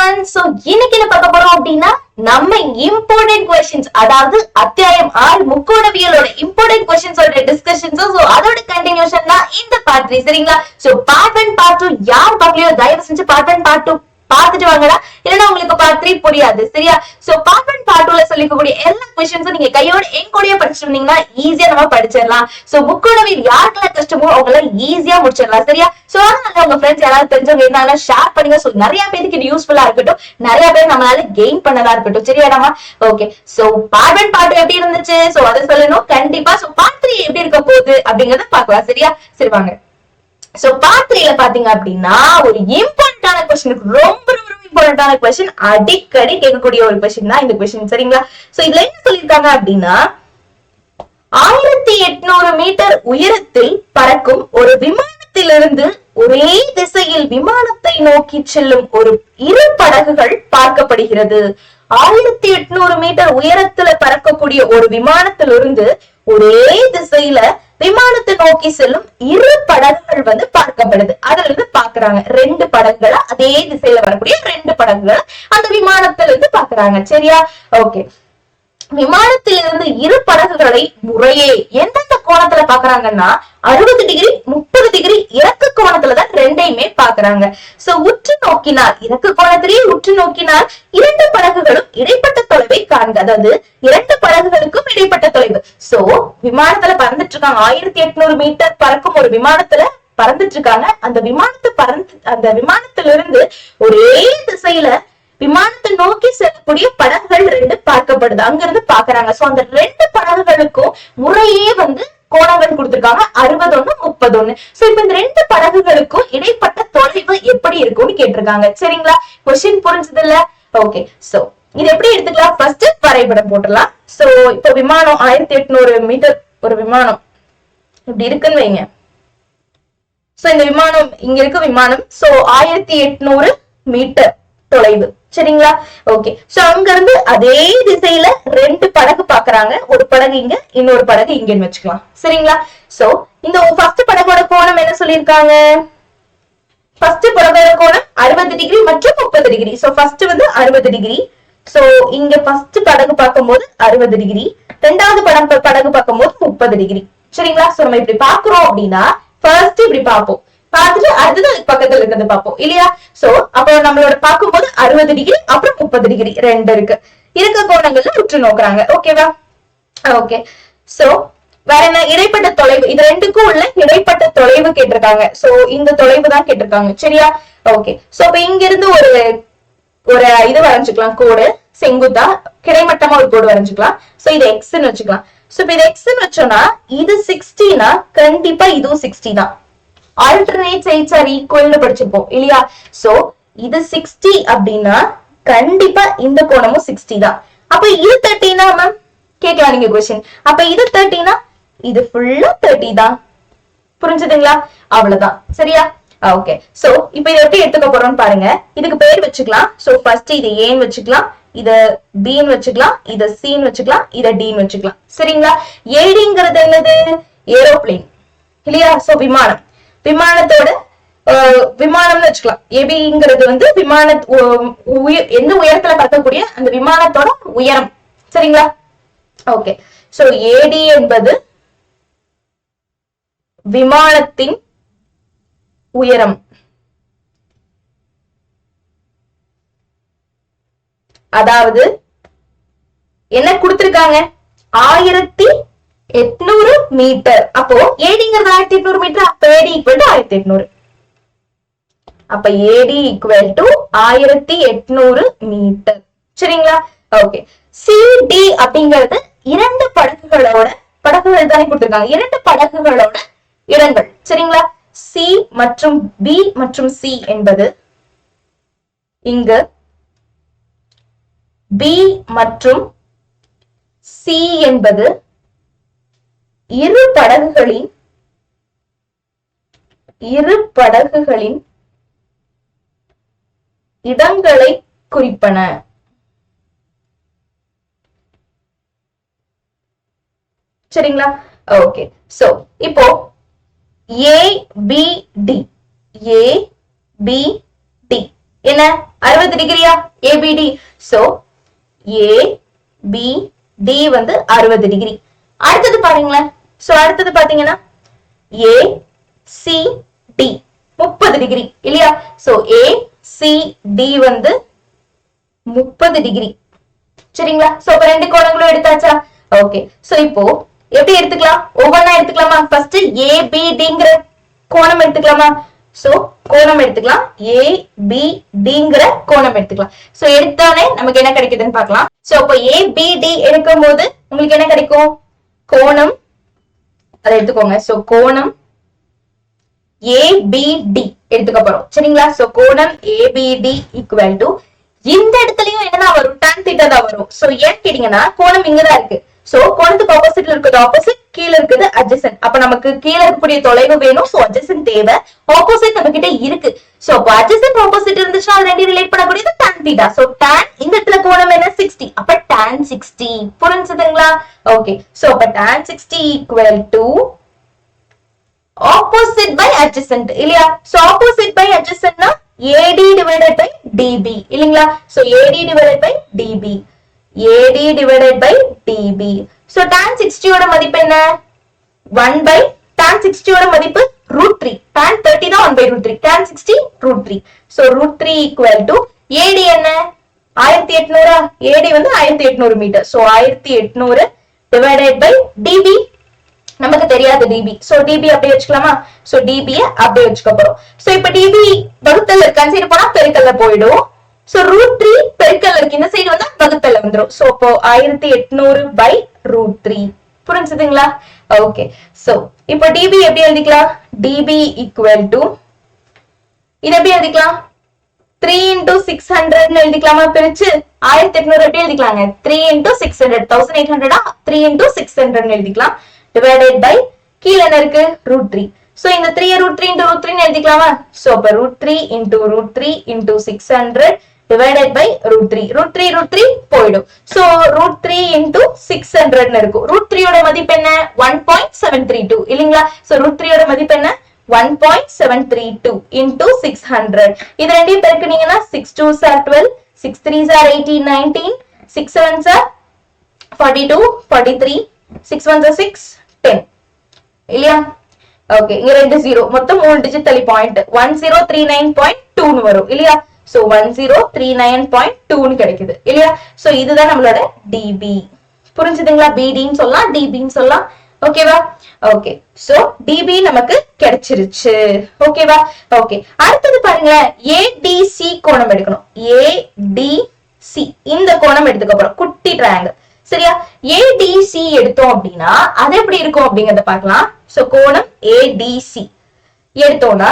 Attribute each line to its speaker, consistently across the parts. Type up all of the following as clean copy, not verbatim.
Speaker 1: everyone. So இன்னைக்கு என்ன பார்க்க போறோம் அப்படின்னா நம்ம இம்பார்ட்டன்ட் क्वेश्चंस அதாவது அத்தியாயம் 6 முக்கோணவியலோட இம்பார்ட்டன்ட் क्वेश्चंसோட டிஸ்கஷன்ஸ். சோ அதோட கண்டினியூஷன் தான் இந்த பார்ட் 3 சரிங்களா? சோ பார்ட் 1 பார்ட் 2 யார் பார்க்கலையோ தயவு செஞ்சு பார்ட் 1 பார்ட் 2 பாத்துட்டு வாங்கடா, இல்லனா உங்களுக்கு பார்ட் 3 புரியாது சரியா? சோ பார்ட் 1 பார்ட் 2ல சொல்லிக்கக்கூடிய எல்லா क्वेश्चंसும் நீங்க கையோட என்கூடயே படிச்சிருந்தீங்கன்னா ஈஸியா நம்ம படிச்சிடலாம். சோ முக்கோணவியல் யாருக்கெல்லாம் கஷ்டமோ அவங்கள ஈஸியா முடிச்சிடலாம் சரியா? சோ அதனால உங்க ஃப்ரெண்ட்ஸ் யாராவது தெரிஞ்சவங்க இருந்தாங்கன்னா ஷேர் பண்ணுங்க. சோ நிறைய பேருக்கு இது யூஸ்ஃபுல்லா இருக்கட்டும், நிறைய பேர் நம்மளால கெயின் பண்ணதா இருக்கட்டும் சரியாடாமா? ஓகே, சோ பார்ட் 1 பார்ட் 2 எப்படி இருந்துச்சு சோ அதை சொல்லணும் கண்டிப்பா. சோ பார்ட் 3 எப்படி இருக்க போகுது அப்படிங்கறத பார்க்கலாம் சரியா? சரி வாங்க. சோ பார்ட் 3ல பாத்தீங்க அப்படின்னா ஒரு இம்பார்ட்டன்டான क्वेश्चन, ரொம்ப ரொம்ப இம்பார்ட்டன்டான क्वेश्चन, அடிக்கடி கேட்கக்கூடிய ஒரு क्वेश्चन தான் இந்த क्वेश्चन சரிங்களா? சோ இதுல என்ன சொல்லிருக்காங்க அப்படின்னா 1800 மீட்டர் உயரத்தில் பறக்கும் ஒரு விமானத்திலிருந்து ஒரே திசையில் விமானத்தை நோக்கி செல்லும் ஒரு இரு படகுகள் பார்க்கப்படுகிறது. 1800 மீட்டர் உயரத்துல பறக்கக்கூடிய ஒரு விமானத்திலிருந்து ஒரே திசையில விமானத்தை நோக்கி செல்லும் இரு படகுகள் வந்து பார்க்கப்படுது. அதுல இருந்து பாக்குறாங்க ரெண்டு படகுகளை, அதே திசையில வரக்கூடிய ரெண்டு படகுகளை அந்த விமானத்துல இருந்து பாக்குறாங்க சரியா? ஓகே, விமானத்திலிருந்து இரு படகுகளை முறையே எந்தெந்த கோணத்துல பாக்குறாங்கன்னா 60 டிகிரி 30 டிகிரி இறக்க கோணத்துலதான் ரெண்டையுமே பாக்குறாங்க. சோ உற்று நோக்கினால், இறக்க கோணத்திலேயே உற்று நோக்கினால் இரண்டு படகுகளும் இடைப்பட்ட தொலைவை காண்க. அதாவது இரண்டு படகுகளுக்கும் இடைப்பட்ட தொலைவு. சோ விமானத்துல பறந்துட்டு இருக்காங்க, 1800 மீட்டர் பறக்கும் ஒரு விமானத்துல பறந்துட்டு இருக்காங்க. அந்த விமானத்திலிருந்து ஒரே திசையில விமானத்தை நோக்கி செல்லக்கூடிய படகுகள் ரெண்டு பார்க்கப்படுது. அங்க இருந்து பாக்குறாங்க. சோ அந்த ரெண்டு படகுகளுக்கும் முறையே வந்து கோணங்கள் கொடுத்திருக்காங்க, 61 31. சோ இப்ப இந்த ரெண்டு படகுகளுக்கும் இடைப்பட்ட தொலைவு எப்படி இருக்கும்னு கேட்டிருக்காங்க சரிங்களா? கொஸ்டின் புரிஞ்சது இல்ல? ஓகே, சோ இது எப்படி எடுத்துக்கலாம்? ஃபர்ஸ்ட் வரைபடம் போட்டுடலாம். சோ இப்ப விமானம் 1800 மீட்டர் ஒரு விமானம் இப்படி இருக்குன்னு வைங்க. சோ இந்த விமானம் இங்க இருக்கு விமானம். சோ 1800 மீட்டர் தொலைவு சரிங்களா? ஓகே, சோ அங்க இருந்து அதே திசையில ரெண்டு படகு பாக்குறாங்க. ஒரு படகு இங்க, இன்னொரு படகு இங்கன்னு வச்சுக்கலாம் சரிங்களா? சோ இந்த ஃபர்ஸ்ட் படகோட கோணம் என்ன சொல்லிருக்காங்க? ஃபர்ஸ்ட் படகோட கோணம் 60 டிகிரி மற்றும் 30 டிகிரி. சோ ஃபர்ஸ்ட் வந்து 60 டிகிரி. சோ இங்க ஃபர்ஸ்ட் படகு பார்க்கும்போது 60 டிகிரி, ரெண்டாவது படகு பார்க்கும்போது 30 டிகிரி சரிங்களா? சோ நம்ம இப்படி பாக்குறோம் அப்படின்னா ஃபர்ஸ்ட் இப்படி பார்ப்போம், பார்த்துட்டு அடுத்தது அதுக்கு பக்கத்துல இருக்கிறது பார்ப்போம் இல்லையா? சோ அப்ப நம்மளோட பார்க்கும்போது 60 டிகிரி அப்புறம் 30 டிகிரி ரெண்டு இருக்கு. இருக்க கோணங்கள்ல உற்று நோக்குறாங்க ஓகேவா? ஓகே, சோ வேற என்ன? இடைப்பட்ட தொலைவு. இது ரெண்டுக்கும் உள்ள இடைப்பட்ட தொலைவு கேட்டிருக்காங்க. சோ இந்த தொலைவு தான் கேட்டிருக்காங்க சரியா? ஓகே, சோ இப்ப இங்க இருந்து ஒரு இது வரைஞ்சுக்கலாம், கோடு செங்குத்தா கிடைமட்டமா ஒரு கோடு வரைஞ்சுக்கலாம். சோ இது எக்ஸ்ன்னு வச்சுக்கலாம். சோ இப்ப இது எக்ஸ்ன்னு வச்சோம்னா இது 60னா கண்டிப்பா இதுவும் 60 தான். ஆல்டர்னேட் சைட்ஸ் ஆர் ஈக்குவல்னு படிச்சிருப்போம் இல்லையா? சோ இது 60 அப்படின்னா கண்டிப்பா இந்த கோணமும் 60 தான். அப்ப இது 30னா மேம் கேட்கலாம் நீங்க क्वेश्चन. அப்ப இது 30னா இது ஃபுல்லா 30 தான். புரிஞ்சுதுங்களா? அவ்வளவுதான் சரியா? ஓகே, சோ இப்ப இதை எப்படி எடுத்துக்க போறோம்னு பாருங்க. இதுக்கு பேர் வச்சுக்கலாம். சோ ஃபர்ஸ்ட் இது ஏன்னு வச்சுக்கலாம், இத பின்னு வச்சுக்கலாம், இத சின்னு வச்சுக்கலாம், இத டின்னு வச்சுக்கலாம் சரிங்களா? ஏடிங்கிறது என்னது? ஏரோப்ளேன் இல்லையா? சோ விமானம், விமானத்தோட விமானம்னு வச்சுக்கலாம். ஏபிங்கிறது வந்து எந்த உயரத்துல பறக்கக்கூடிய அந்த விமானத்தோட உயரம் சரிங்களா? ஓகே, சோ ஏடி என்பது விமானத்தின் உயரம். அதாவது என்ன கொடுத்திருக்காங்க? 1800 மீட்டர். அப்போ ஏடிங்கிறது 1800 மீட்டர். அப்ப ஏடி ஈக்குவல் டு 1800. அப்ப ஏடி ஈக்குவல் டு 1800 மீட்டர் சரிங்களா? ஓகே, சிடி அப்படிங்கிறது இரண்டு படகுகள் தானே கொடுத்திருக்காங்க, இரண்டு படகுகளோட இடங்கள் சரிங்களா? சி மற்றும் பி மற்றும் சி என்பது இங்கு, பி மற்றும் சி என்பது இரு படகுகளின் இடங்களை குறிப்பன சரிங்களா? ஓகே, சோ இப்போ ஏ பி டி என்ன 60 டிகிரியா ஏபிடி. சோ ஏபிடி வந்து 60 டிகிரி. அடுத்தது பாருங்களேன். சோ அடுத்தது பாத்தீங்கன்னா ஏசிடி 30 டிகிரி இல்லையா. சோ ஏசிடி வந்து 30 டிகிரி. சரிங்களா. சோ இப்ப ரெண்டு கோணங்களும் எடுத்தாச்சா. ஓகே. சோ இப்போ எப்படி எடுத்துக்கலாம், ஒவ்வொன்னா எடுத்துக்கலாமா. ஃபர்ஸ்ட் ஏபிடிங்கிற கோணம் எடுத்துக்கலாமா. சோ கோணம் எடுத்துக்கலாம், ஏபிடிங்கிற கோணம் எடுத்துக்கலாம். சோ எடுத்தானே நமக்கு என்ன கிடைக்குதுன்னு பார்க்கலாம். சோ இப்போ ஏபிடி எடுக்கும் போது உங்களுக்கு என்ன கிடைக்கும், கோணம் அதை எடுத்துக்கோங்க. சோ கோணம் ஏபிடி எடுத்துக்க போறோம். சரிங்களா. சோ கோணம் ஏபிடி ஈக்குவல் டு இந்த இடத்துலயும் என்னதான் வரும், tan θ தான் வரும். சோ ஏன் கேட்டீங்கன்னா கோணம் இங்கதான் இருக்கு. சோ கோணத்துக்கு ஆப்போசிட்ல இருக்குது ஆப்போசிட், கீழே இருக்குது adjacent. அப்ப நமக்கு கீழே இருக்கக்கூடிய தொலைவு வேணும். சோ adjacent தேவை, ஆப்போசிட் நம்ம கிட்ட இருக்கு. சோ அப்ப adjacent ஆப்போசிட் இருந்துச்சுன்னா அது ரெண்டையும் ரிலேட் பண்ணக்கூடியது tan θ. சோ tan இந்த இடத்துல கோணம் என்ன 60, அப்ப tan 60 புரிஞ்சுதுங்களா. ஓகே. சோ அப்ப tan 60 equal to opposite by adjacent இல்லையா. சோ opposite by adjacent னா AD divided by DB இல்லைங்களா. So AD divided by DB, AD divided by DB. So tan 60 ஓட மதிப்பு என்ன, 1 by tan 60 ஓட மதிப்பு √3, tan 30 தான் 1 by √3, tan 60 √3. So √3 equal to AD என்ன 1800, AD வந்து 1800 metre. So 1800 divided by DB நமக்கு தெரியாது டிபி. சோ டிபி அப்படியே வச்சுக்கலாமா. சோ டிபி அப்படியே வச்சுக்க போறோம். சோ இப்ப டிபி வகுத்தல் இருக்கு, அந்த சைடு போனா பெருக்கல்ல போயிடும். சோ √3 பெருக்கல் இருக்கு, இந்த சைடு வந்தா வகுத்தல்ல வந்துரும். சோ இப்போ 1800 by √3 புரிஞ்சுதுங்களா. ஓகே. சோ இப்போ டிபி எப்படி எழுதிக்கலாம், டிபி ஈக்குவல் டு இது எப்படி எழுதிக்கலாம், 3 into 600 எழுதிக்கலாமா. பிரிச்சு 1800 எப்படி எழுதிக்கலாங்க, 3 into 600, 1800 3 into 600 எழுதிக்கலாம். divided by கீழ என்ன இருக்கு √3. சோ இந்த 3 √3 into √3 எழுதிக்கலாமா. சோ அப்ப √3 into √3 into 600 divided by √3, √3 போயிடும். சோ √3 into 600 இருக்கும். √3 ஓட மதிப்பு என்ன 1.732 இல்லீங்களா. சோ √3 ஓட மதிப்பு என்ன 1.732 into 600. இது ரெண்டையும் பெருக்குனீங்கன்னா 6 2s are 12, 6 3s are 18 19, 6 7s are 42 43, 6 1s are 6 10 இல்லையா. ஓகே. இங்க ரெண்டு 0, மொத்தம் 3 டிஜிட் தள்ளி பாயிண்ட் 1039.2 னு வரும் இல்லையா. சோ 1039.2 னு கிடைக்குது இல்லையா. சோ இதுதான் நம்மளோட டிபி. புரிஞ்சுதுங்களா. பிடின்னு சொல்லலாம், டிபின்னு சொல்லலாம். ஓகேவா. ஓகே. சோ டிபி நமக்கு கிடைச்சிருச்சு. ஓகேவா. ஓகே. அடுத்தது பாருங்களேன், ஏடிசி கோணம் எடுக்கணும். ஏடிசி இந்த கோணம் எடுத்துக்க போறோம், குட்டி ட்ரையாங்கிள். சரியா. ஏடிசி எடுத்தோம் அப்படின்னா அது எப்படி இருக்கும் அப்படிங்கறத பார்க்கலாம். சோ கோணம் ஏடிசி எடுத்தோம்னா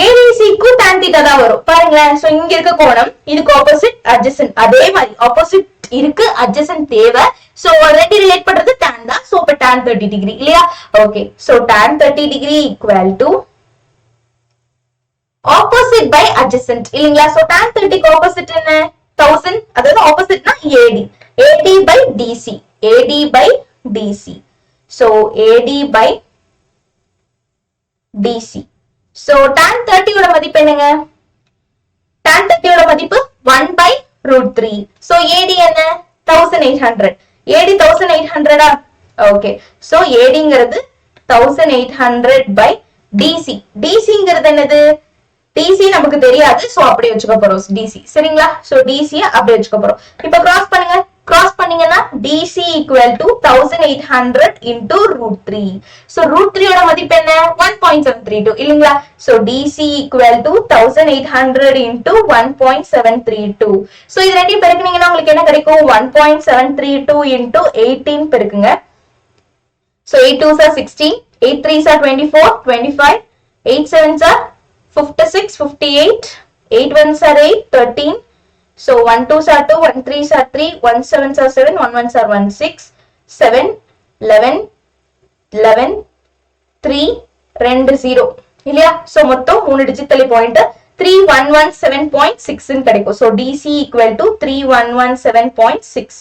Speaker 1: ஏடிசிக்கு tan θ தான் வரும் பாருங்களேன். சோ இங்க இருக்க கோணம் இதுக்கு ஆப்போசிட் adjacent, அதே மாதிரி ஆப்போசிட் இருக்கு adjacent தேவை. சோ ரெண்டு ரிலேட் பண்றது tan தான். சோ அப்ப tan 30 டிகிரி இல்லையா. Okay. So tan 30 degree equal to opposite by adjacent இல்லீங்களா. சோ tan 30 க்கு ஆப்போசிட் என்ன 1000, அதாவது ஆப்போசிட்னா AD, AD by DC, AD by DC. So AD by DC. So tan 30 ஓட மதிப்பு என்னங்க, tan 30 ஓட மதிப்பு 1 by √3. So AD என்ன 1800, AD 1800 okay. So ADங்கிறது 1800 by DC. DCங்கிறது என்னது, DC நமக்கு தெரியாது. சோ அப்படியே வச்சுக்க போறோம் DC. சரிங்களா. சோ DC அப்படியே வச்சுக்க போறோம். இப்போ கிராஸ் பண்ணுங்க, கிராஸ் பண்ணீங்கன்னா DC equal to 1800 into √3. So √3 ஓட மதிப்பு என்ன 1.732 இல்லீங்களா. So DC equal to 1800 into 1.732. So இது ரெண்டையும் பெருக்குனீங்கன்னா உங்களுக்கு என்ன கிடைக்கும், 1.732 into 18 பெருக்குங்க. So 8 2s are 16, 8 3s are 24, 25, 8 7s are 56, 58, 8 1s are 8, 13. So 1 2s are 2, 1 3s are 3, 1 7s are 7, 1 1s are 1 6, 7, 11, 11, 3, 2 0 இல்லையா. சோ மொத்தம் 3 டிஜிட் தள்ளி பாயிண்ட் 3117.6 ன்னு கிடைக்கும். So DC equal to 3117.6.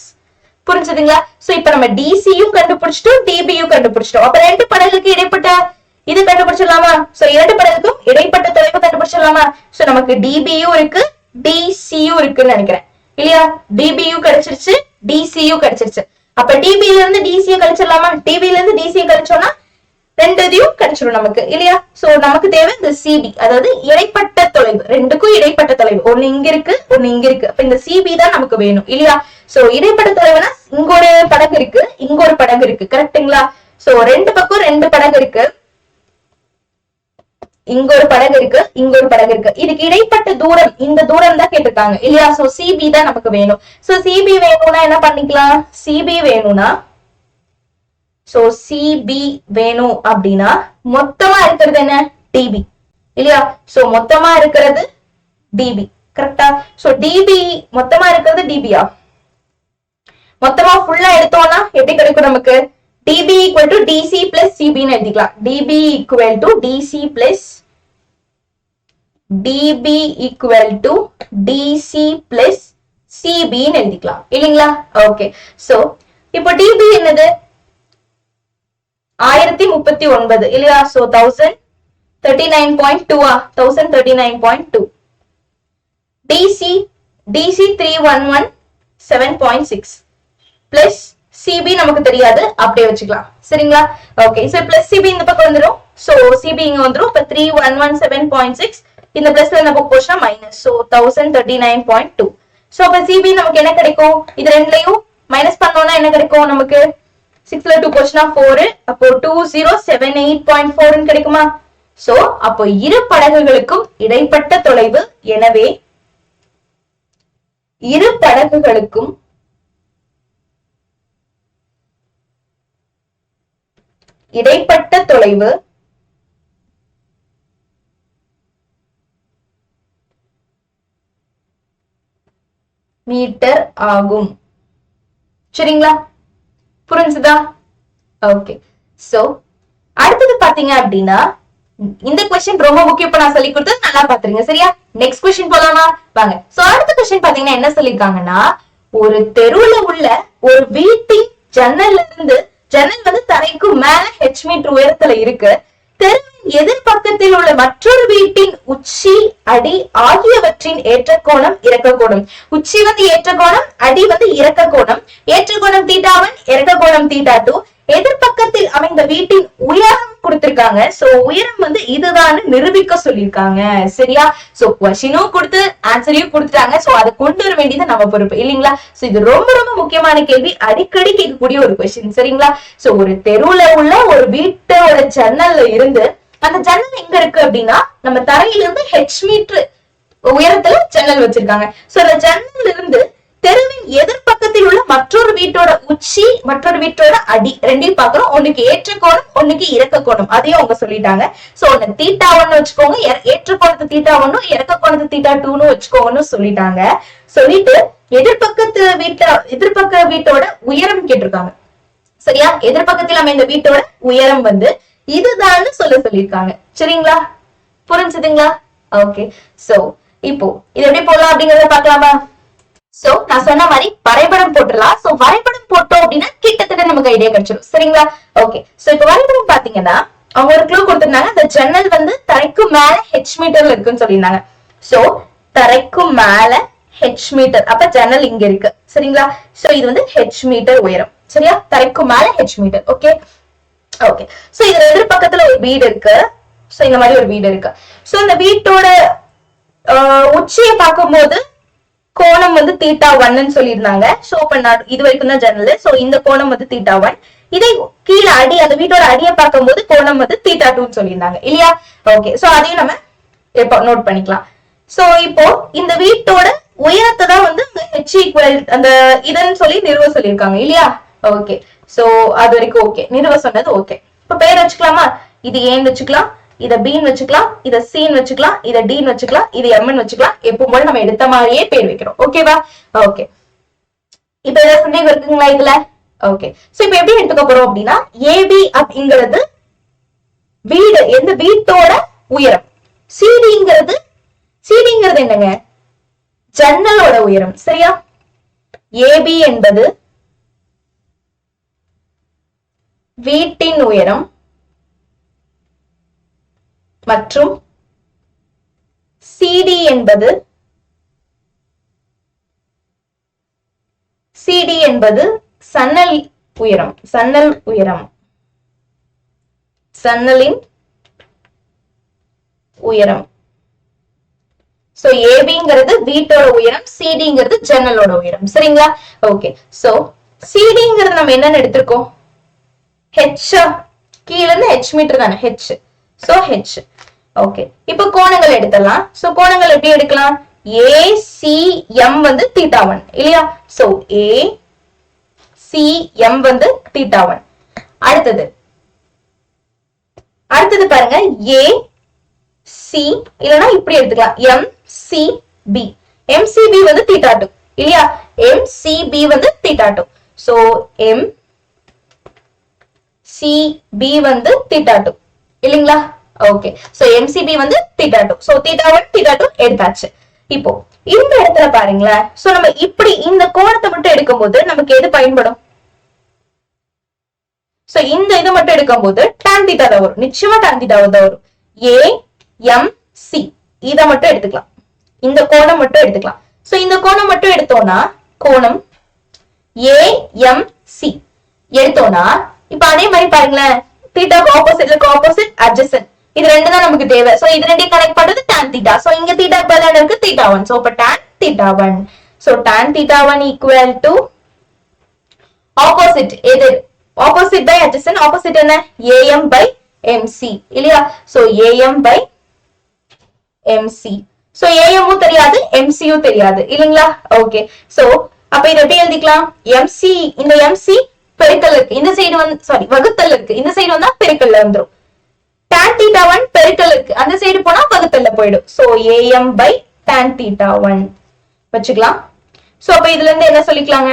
Speaker 1: புரிஞ்சுதுங்களா. சோ இப்போ நம்ம DC யும் கண்டுபிடிச்சிட்டோம், DB யும் கண்டுபிடிச்சிட்டோம். அப்ப ரெண்டு படகுக்கு இடைப்பட்ட இது கண்டுபிடிச்சிடலாமா. சோ இரண்டு படகுக்கும் இடைப்பட்ட தொலைவு கண்டுபிடிச்சிடலாமா. சோ நமக்கு DB யும் இருக்கு, டிசியூ இருக்குன்னு நினைக்கிறேன் இல்லையா. டிபியூ கிடைச்சிருச்சு, டிசியூ கிடைச்சிருச்சு. அப்ப டிபில இருந்து டிசியூ கழிச்சிடலாமா? டிபில இருந்து டிசியூ கழிச்சோம்னா ரெண்டுதையும் கிடைச்சிடும் நமக்கு இல்லையா. சோ நமக்கு தேவை இந்த சிபி, அதாவது இடைப்பட்ட தொலைவு, ரெண்டுக்கும் இடைப்பட்ட தொலைவு. ஒண்ணு இங்க இருக்கு, ஒண்ணு இங்க இருக்கு. அப்ப இந்த சிபி தான் நமக்கு வேணும் இல்லையா. சோ இடைப்பட்ட தொலைவுனா இங்க ஒரு படகு இருக்கு, இங்க ஒரு படகு இருக்கு, கரெக்டுங்களா. சோ ரெண்டு பக்கம் ரெண்டு படகு இருக்கு, இங்க ஒரு படகு இருக்கு, இங்க ஒரு படகு இருக்கு. இதுக்கு இடைப்பட்ட தூரம், இந்த தூரம் தான் கேட்டிருக்காங்க இல்லையா. சோ சிபி தான் நமக்கு வேணும். சோ சிபி வேணும்னா என்ன பண்ணிக்கலாம்? சிபி வேணும்னா சோ சிபி வேணும் அப்படின்னா மொத்தமா இருக்கிறது என்ன? டிபி இல்லையா. சோ மொத்தமா இருக்கிறது டிபி, கரெக்டா. சோ டிபி மொத்தமா இருக்கிறது டிபியா? மொத்தமா ஃபுல்லா எடுத்தோம்னா எப்படி கிடைக்கும் நமக்கு? DP equal to DC plus சிபின்னு எழுதிக்கலாம். DP equal to DC plus DP equal to DC plus சிபின்னு எழுதிக்கலாம் இல்லைங்களா. ஓகே. சோ இப்போ டிபி என்னது? 1039 இல்லையா. சோ 1039.2 1039.2. டிசி 3117.6 பிளஸ் சிபி நமக்கு தெரியாது, அப்படியே வச்சுக்கலாம் சரிங்களா. ஓகே. சோ பிளஸ் சிபி இந்த பக்கம் வந்துரும். சோ சிபி இங்க வந்துரும். இப்ப 3117.6 இந்த பிளஸ்ல இந்த பக்கம் போச்சுன்னா மைனஸ். சோ 1039.2. சோ அப்ப சிபி நமக்கு என்ன கிடைக்கும்? இது ரெண்டுலயும் மைனஸ் பண்ணோம்னா என்ன கிடைக்கும் நமக்கு? 6ல 2 போச்சுன்னா 4. அப்போ 2078.4 கிடைக்குமா? சோ அப்போ இரு படகுகளுக்கும் இடைப்பட்ட தொலைவு, எனவே இரு படகுகளுக்கும் இடைப்பட்ட தொலைவு மீட்டர் ஆகும். சரிங்களா, புரிஞ்சுதா? ஓகே. சோ அடுத்தது பாத்தீங்க அப்படின்னா இந்த கொஸ்டின் ரொம்ப முக்கியம். நான் சொல்லி கொடுத்தது நல்லா பாத்துருங்க சரியா. நெக்ஸ்ட் கொஸ்டின் போலாமா வாங்க. சோ அடுத்த கொஸ்டின் பாத்தீங்கன்னா என்ன சொல்லிருக்காங்கன்னா, ஒரு தெருவுல உள்ள ஒரு வீட்டின் ஜன்னல்ல இருந்து, ஜன்னல் வந்து தரைக்கு மேல h மீட்டர் உயரத்துல இருக்கு, தெருவின் எதிர்பக்கத்தில் உள்ள மற்றொரு வீட்டின் உச்சி அடி ஆகியவற்றின் ஏற்ற கோணம் இறக்க கோணம். உச்சி வந்து ஏற்ற கோணம், அடி வந்து இறக்க கோணம். ஏற்ற கோணம் θ1, இறக்க கோணம் θ2. எதிர்பக்கத்தில் அமைந்த வீட்டின் உயரம் கொடுத்திருக்காங்க. சோ உயரம் வந்து இதுதான் நிரூபிக்க சொல்லியிருக்காங்க சரியா. சோ கொஸ்டினும் கொடுத்து ஆன்சரையும் கொடுத்துட்டாங்க. சோ அதை கொண்டு வர வேண்டியது நம்ம பொறுப்பு இல்லைங்களா. சோ இது ரொம்ப ரொம்ப முக்கியமான கேள்வி, அடிக்கடி கேட்கக்கூடிய ஒரு கொஸ்டின் சரிங்களா. சோ ஒரு தெருவுல உள்ள ஒரு வீட்டோட ஜன்னல்ல இருந்து, அந்த ஜன்னல் எங்க இருக்கு அப்படின்னா நம்ம தரையில இருந்து h மீட்டர் உயரத்துல ஜன்னல் வச்சிருக்காங்க. சோ அந்த ஜன்னல்ல இருந்து தெருவின் எதிர்பக்கத்தில் உள்ள மற்றொரு வீட்டோட உச்சி, மற்றொரு வீட்டோட அடி ரெண்டையும் பாக்குறோம். ஒண்ணுக்கு ஏற்ற கோணம், ஒண்ணுக்கு இறக்க கோணம், அதையும் அவங்க சொல்லிட்டாங்க. சோ ஒண்ணு θ1 வச்சுக்கோங்க, ஏற்ற கோணத்தை θ1, இறக்க கோணத்தை θ2 வச்சுக்கோங்கன்னு சொல்லிட்டாங்க. சொல்லிட்டு எதிர்பக்க வீட்டோட உயரம் கேட்டிருக்காங்க சரியா. எதிர்பக்கத்தில் அமைந்த வீட்டோட உயரம் வந்து இதுதான் சொல்லிருக்காங்க சரிங்களா. புரிஞ்சுதுங்களா? ஓகே. சோ இப்போ இது எப்படி போடலாம் அப்படிங்கறத பாக்கலாமா. சோ நான் சொன்ன மாதிரி வரைபடம் போட்டுடலாம். சோ வரைபடம் போட்டோம் அப்படின்னா கிட்டத்தட்ட நமக்கு ஐடியா கிடைச்சிடும் சரிங்களா. ஓகே. சோ இப்ப வரைபடம் பாத்தீங்கன்னா அவங்க ஒரு க்ளூ கொடுத்திருந்தாங்க. அந்த ஜன்னல் வந்து தரைக்கு மேல h மீட்டர்ல இருக்குன்னு சொல்லியிருந்தாங்க. சோ தரைக்கு மேல h மீட்டர், அப்ப ஜன்னல் இங்க இருக்கு சரிங்களா. சோ இது வந்து h மீட்டர் உயரம் சரியா. தரைக்கு மேல h metre. Okay. Okay. So இதுல எதிர்பக்கத்துல ஒரு வீடு இருக்கு. சோ இந்த மாதிரி ஒரு வீடு இருக்கு. சோ இந்த வீட்டோட உச்சியை பார்க்கும்போது கோணம் வந்து θ1 சொல்லியிருந்தாங்க. சோ இப்ப நான் இது வரைக்கும் தான் ஜன்னல். சோ இந்த கோணம் வந்து θ1. இதே கீழே அடி, அந்த வீட்டோட அடியை பார்க்கும்போது கோணம் வந்து θ2 சொல்லியிருந்தாங்க இல்லையா. ஓகே. சோ அதையும் நம்ம இப்போ நோட் பண்ணிக்கலாம். சோ இப்போ இந்த வீட்டோட உயரத்தை தான் வந்து h ஈக்குவல் அந்த இதன்னு சொல்லி நிறுவ சொல்லியிருக்காங்க இல்லையா. ஓகே. சோ அது வரைக்கும் ஓகே, நிறுவ சொன்னது ஓகே. இப்ப பேர் வச்சுக்கலாமா. இது ஏன்னு வச்சுக்கலாம், இத பீன்னு வச்சுக்கலாம், இத சீன்னு வச்சுக்கலாம், இத டின்னு வச்சுக்கலாம், இது எம்னு வச்சுக்கலாம். எப்பவும் போல நம்ம எடுத்த மாதிரியே பேர் வைக்கிறோம். ஓகேவா. ஓகே. இப்ப ஏதாவது சந்தேகம் இருக்குங்களா இதுல? ஓகே. சோ இப்ப எப்படி எடுத்துக்க போறோம் அப்படின்னா, ஏபி அப்படிங்கிறது வீடு, எந்த வீட்டோட உயரம். சிடிங்கிறது என்னங்க? ஜன்னலோட உயரம் சரியா. ஏபி என்பது வீட்டின் உயரம் மற்றும் சிடி என்பது CD என்பது சன்னல் உயரம், சன்னல் உயரம், சன்னலின் உயரம். சோ ஏபிங்கிறது வீட்டோட உயரம், சிடிங்கிறது ஜன்னலோட உயரம். சரிங்களா? ஓகே. சோ சிடிங்கிறது நம்ம என்னன்னு எடுத்திருக்கோம்? ஹெச், கீழ இருந்து ஹெச் மீட்டர் தானே, ஹெச். So H. ஓகே. இப்போ கோணங்கள் எடுத்துடலாம். சோ கோணங்கள் எப்படி எடுக்கலாம்? ஏசிஎம் வந்து θ1 இல்லையா? சோ ஏசிஎம் வந்து θ1. அடுத்தது பாருங்க, ஏசி இல்லனா இப்படி எடுத்துக்கலாம், எம்சிபி. எம்சிபி வந்து θ2 இல்லையா? எம்சிபி வந்து θ2. சோ எம்சிபி வந்து θ2 இல்லீங்களா? ஓகே. சோ எம்சிபி வந்து θ2. சோ θ1 θ2 எடுத்தாச்சு. இப்போ இந்த இடத்துல பாருங்களேன். சோ நம்ம இப்படி இந்த கோணத்தை மட்டும் எடுக்கும்போது நமக்கு எது பயன்படும்? சோ இந்த இதை மட்டும் எடுக்கும்போது tan θ தான் வரும். நிச்சயமா tan θ தான் வரும். ஏஎம்சி இத மட்டும் எடுத்துக்கலாம். இந்த கோணம் மட்டும் எடுத்துக்கலாம். சோ இந்த கோணம் மட்டும் எடுத்தோம்னா கோணம் ஏஎம்சி எடுத்தோம்னா இப்ப அதே மாதிரி பாருங்களேன், தீட்டாக்கு ஆப்போசிட் அட்ஜசன்ட், இது ரெண்டு தான் நமக்கு தேவை. சோ இது ரெண்டையும் கனெக்ட் பண்றது tan θ. சோ இங்க θ பதிலா இருக்கு θ1. சோ அப்ப tan θ1. So tan θ1 equal to opposite எது? Opposite by adjacent. ஆப்போசிட் என்ன? AM by MC இல்லையா? So AM by MC. So AM தெரியாது, MC தெரியாது இல்லீங்களா? ஓகே. சோ அப்ப இத எப்படி எழுதிக்கலாம்? MC, இந்த MC பெருக்கல் இருக்கு, இந்த சைடு வந்து சாரி வகுத்தல் இருக்கு, இந்த சைடு வந்தா பெருக்கல்ல வந்துரும். tan θ1 பெருக்கல் இருக்கு, அந்த சைடு போனா வகுத்தல்ல போயிடும். சோ AM by tan θ1 வச்சுக்கலாம். சோ அப்ப இதுல இருந்து என்ன சொல்லிக்கலாங்க?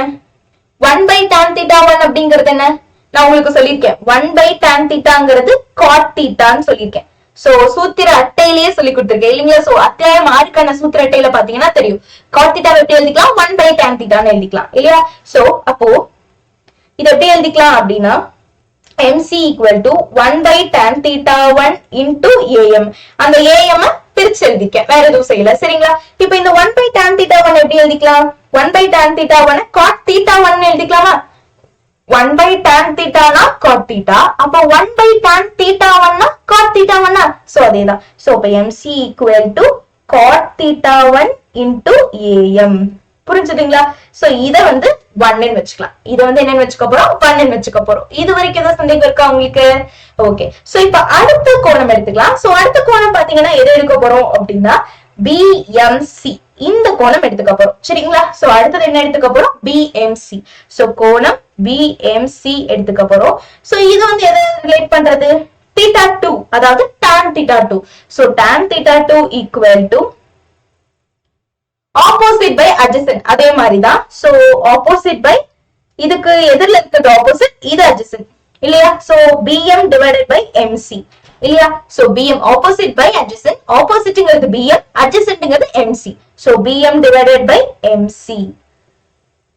Speaker 1: 1 by tan θ1 அப்படிங்கிறது என்ன? நான் உங்களுக்கு சொல்லியிருக்கேன், 1 by tan θங்கிறது cot θன்னு சொல்லியிருக்கேன். சோ சூத்திர அட்டையிலேயே சொல்லி கொடுத்திருக்கேன் இல்லீங்களா? சோ அத்தியாயம் 6க்கான சூத்திர அட்டையில பாத்தீங்கன்னா தெரியும். cot θ எப்படி எழுதிக்கலாம்? 1 by tan θன்னு எழுதிக்கலாம் இல்லையா? சோ அப்போ இத எப்படி எழுதிக்கலாம் அப்படின்னா MC equal to 1 by tan θ1 into AM. அந்த AM பிரிச்சு எழுதிக்க, வேற எதுவும் செய்யல. சரிங்களா? இப்ப இந்த 1 by tan θ1 எப்படி எழுதிக்கலாம்? 1 by tan θ1 cot θ1 எழுதிக்கலாமா? 1 by tan θனா cot θ, அப்ப 1 by tan θ1னா cot θ1. சோ அதேதான். சோ அப்ப MC equal to cot θ1 into AM. புரிஞ்சுதுங்களா? சோ இத வந்து 1 ன்னு வெச்சுக்கலாம். இத வந்து என்னன்னு வெச்சுக்க போறோம்? 1 ன்னு வெச்சுக்க போறோம். இது வரைக்கும் ஏதாவது சந்தேகம் இருக்கா உங்களுக்கு? ஓகே. சோ இப்ப அடுத்த கோணம் எடுத்துக்கலாம். சோ அடுத்த கோணம் பாத்தீங்கன்னா எதை எடுக்க போறோம் அப்படின்னா BMC. இந்த கோணம் எடுத்துக்க போறோம். சரிங்களா? சோ அடுத்தது என்ன எடுத்துக்க போறோம்? BMC. சோ கோணம் BMC எடுத்துக்க போறோம். சோ இது வந்து எதை ரிலேட் பண்றது? θ2, அதாவது tan θ2. So tan θ2 equal to opposite by adjacent. அதே மாதிரிதான். சோ ஆப்போசிட் பை, இதுக்கு எதிரில இருக்கிறது ஆப்போசிட், இது அட்ஜசன்ட் இல்லையா? So BM divided by MC இல்லையா? So BM opposite by adjacent, ஆப்போசிட்ங்கிறது BM, அட்ஜசன்ட்ங்கிறது MC. So BM divided by MC.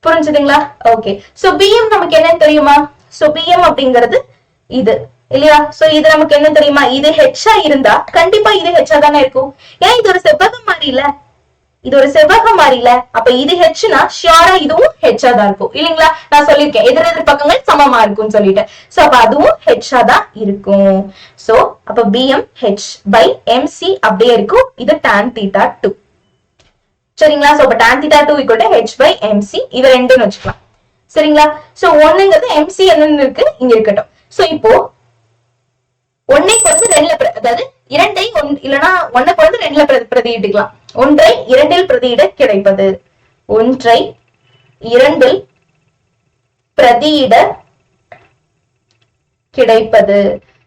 Speaker 1: புரிஞ்சுதுங்களா? ஓகே. சோ BM நமக்கு என்ன தெரியுமா? சோ BM அப்படிங்கிறது இது இல்லையா? சோ இது நமக்கு என்ன தெரியுமா? இது ஹெச்சா இருந்தா கண்டிப்பா இது ஹெச்சா தானே இருக்கும். ஏன் இது ஒரு செவ்வகம் மாதிரி இல்ல? இது ஒரு செவ்வகம் மாதிரி இல்ல? அப்ப இது ஹெச்னா ஷியோரா இதுவும் ஹெச்சா தான் இருக்கும் இல்லீங்களா? நான் சொல்லியிருக்கேன் எதிரெதிர் பக்கங்கள் சமமா இருக்கும்னு சொல்லிட்டு. சோ அப்ப அதுவும் ஹெச்சா தான் இருக்கும். சோ அப்ப BM H by MC அப்படியே இருக்கும். இது tan θ2. சரிங்களா? சோ அப்ப tan θ2 equal to H by MC. இது ரெண்டுன்னு வச்சுக்கலாம். சரிங்களா? சோ 1ங்கிறது MC என்னன்னு இருக்கு, இங்க இருக்கட்டும். சோ இப்போ 1ஐ பொறுத்து 2ல, அதாவது 2ஐ இல்லனா 1ஐ பொறுத்து 2ல பிரதியிட்டுக்கலாம். 1ஐ 2ல் பிரதியிட கிடைப்பது, 1ஐ 2ல் பிரதியிட கிடைப்பது.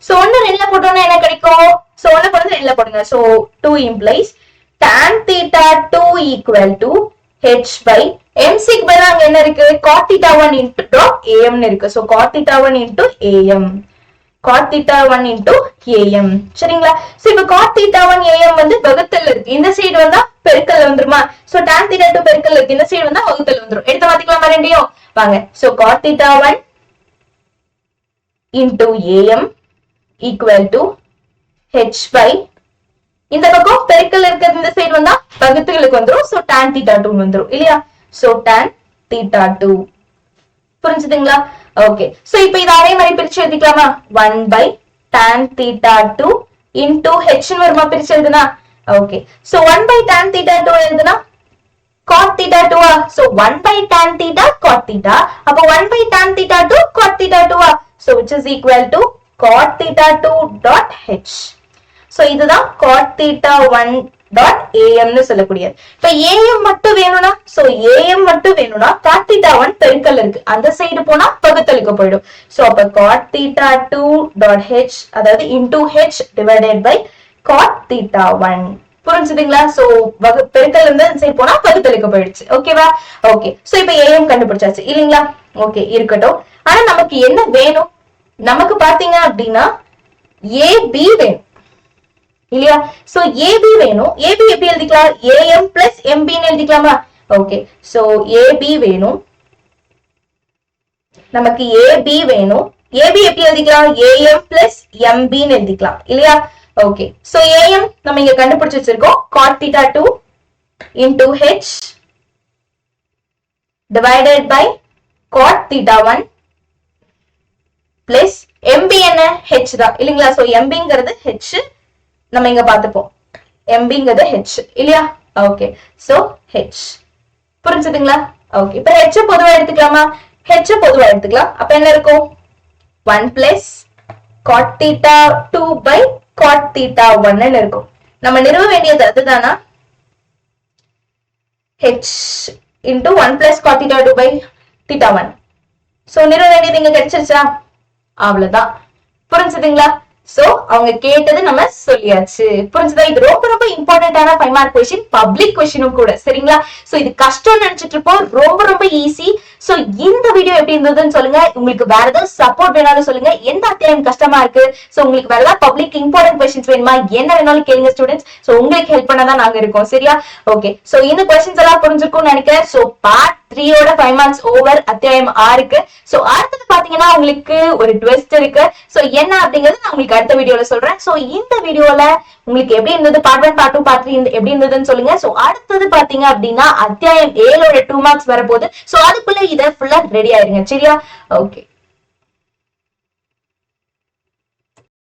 Speaker 1: சோ 1 2ல போட்டோம்னா என்ன கிடைக்கும்? சோ 1 பொறுத்து 2ல போடுங்க. So 2 implies tan θ2 equal to H by MC க்கு பதிலா அங்க என்ன இருக்கு? cot θ1 into dot AM ன்னு இருக்கு. So cot θ1 into AM, cot θ1 into AM. சரிங்களா? சோ இப்ப cot θ1 AM வந்து வகுத்தல் இருக்கு, இந்த சைடு வந்தா பெருக்கல் வந்துருமா? சோ tan θ2 பெருக்கல் இருக்கு, இந்த சைடு வந்தா வகுத்தல் வந்துரும். எடுத்து மாத்திக்கலாமா ரெண்டையும்? வாங்க. So cot θ1 into AM equal to H by, இந்த பக்கம் பெருக்கல் இருக்கிறது இந்த சைடு வந்தா வகுத்துகளுக்கு வந்துரும். சோ tan θ2 வந்துரும் இல்லையா? சோ tan θ2 புரிஞ்சுதுங்களா? ஓகே, சோ இப்போ இத அதே மாதிரி பிரிச்சு எழுதிக்கலாமா? 1/tan theta 2 into h ன்னு வருமா பிரிச்சு எழுதுனா? ஓகே, சோ 1/tan theta 2 எழுதுனா cot theta 2 so 1/tan theta cot theta அப்ப 1/tan theta 2 cot theta 2 so which is equal to cot theta 2 dot h. so இதுதான் cot theta 1 dot am னு சொல்லக்கூடியது. இப்ப am மட்டும் வேணும்னா so am மட்டும் வேணும்னா cot theta 1 பெருக்கல் இருக்கு, அந்த சைடு போனா பகுத்தலுக்கு போய்டும். so அப்ப cot theta 2 dot h அதாவது into h divided by cot theta 1. புரிஞ்சுதுங்களா? சோ பெருக்கல் இருந்து சைடு போனா பகுத்தலுக்கு போயிடுச்சு. ஓகேவா? ஓகே, சோ இப்போ am கண்டுபிடிச்சாச்சு இல்லீங்களா? ஓகே இருக்கட்டும். ஆனா நமக்கு என்ன வேணும்? நமக்கு பாத்தீங்க அப்படின்னா ab வேணும் இல்லையா? சோ ab வேணும். ab எப்படி எழுதிக்கலாம்? am plus mb ன்னு எழுதிக்கலாமா? ஓகே, சோ ab வேணும், நமக்கு ab வேணும். ab எப்படி எழுதிக்கலாம்? am plus mb ன்னு எழுதிக்கலாம் இல்லையா? ஓகே, சோ am நம்ம இங்க கண்டுபிடிச்சு வச்சிருக்கோம் cot theta 2 into h divided by cot theta 1 plus mb என்ன? h தான் இல்லீங்களா? சோ mbங்கிறது h நம்ம இங்க பாத்துப்போம், mbங்கிறது h இல்லையா? ஓகே, சோ h புரிஞ்சுதுங்களா? ஓகே, இப்போ h பொதுவா எடுத்துக்கலாமா? h பொதுவா எடுத்துக்கலாம். அப்ப என்ன இருக்கும்? 1 plus cot theta 2 by cot theta 1 ன்னு இருக்கும். நம்ம நிறுவ வேண்டியது அதுதானா? h into 1 plus cot theta 2 by theta 1. So நிறுவ வேண்டியது இங்க கிடைச்சிருச்சா? அவ்வளவுதான். புரிஞ்சுதுங்களா? சோ அவங்க கேட்டது நம்ம சொல்லியாச்சு. புரிஞ்சுதா? இது ரொம்ப ரொம்ப இம்பார்ட்டன்டான 5 மார்க் क्वेश्चन, பப்ளிக் क्वेश्चனும் கூட. சரிங்களா? சோ இது கஷ்டம் நினைச்சிட்டு இருப்போம், ரொம்ப ரொம்ப ஈஸி. சோ இந்த வீடியோ எப்படி இருந்ததுன்னு சொல்லுங்க. உங்களுக்கு வேற ஏதாவது சப்போர்ட் வேணாலும் சொல்லுங்க. எந்த அத்தியாயம் கஷ்டமா இருக்கு, சோ உங்களுக்கு வேற ஏதாவது பப்ளிக் இம்பார்ட்டன்ட் क्वेश्चंस வேணுமா, என்ன வேணாலும் கேளுங்க ஸ்டூடெண்ட்ஸ். சோ உங்களுக்கு ஹெல்ப் பண்ண தான் நாங்க இருக்கோம். சரியா? ஓகே, சோ இந்த क्वेश्चंस எல்லாம் புரிஞ்சிருக்கும்னு நினைக்கிறேன். சோ பார்ட் 3 ஓட 5 மார்க்ஸ் ஓவர், அத்தியாயம் 6க்கு. சோ அடுத்து பாத்தீங்கன்னா உங்களுக்கு ஒரு ட்விஸ்ட் இருக்கு. சோ என்ன அப்படிங்கறது நான் உங்களுக்கு அடுத்த வீடியோல சொல்றேன். சோ இந்த வீடியோல உங்களுக்கு எப்படி இருந்தது, பார்ட் 1 பார்ட் 2 பார்ட் 3 எப்படி இருந்ததுன்னு சொல்லுங்க. சோ அடுத்தது பாத்தீங்க அப்படின்னா அத்தியாயம் 7 ஓட 2 மார்க்ஸ் வரப்போகுது. சோ அதுக்குள்ள இத ஃபுல்லா ரெடி ஆயிருங்க. சரியா? ஓகே.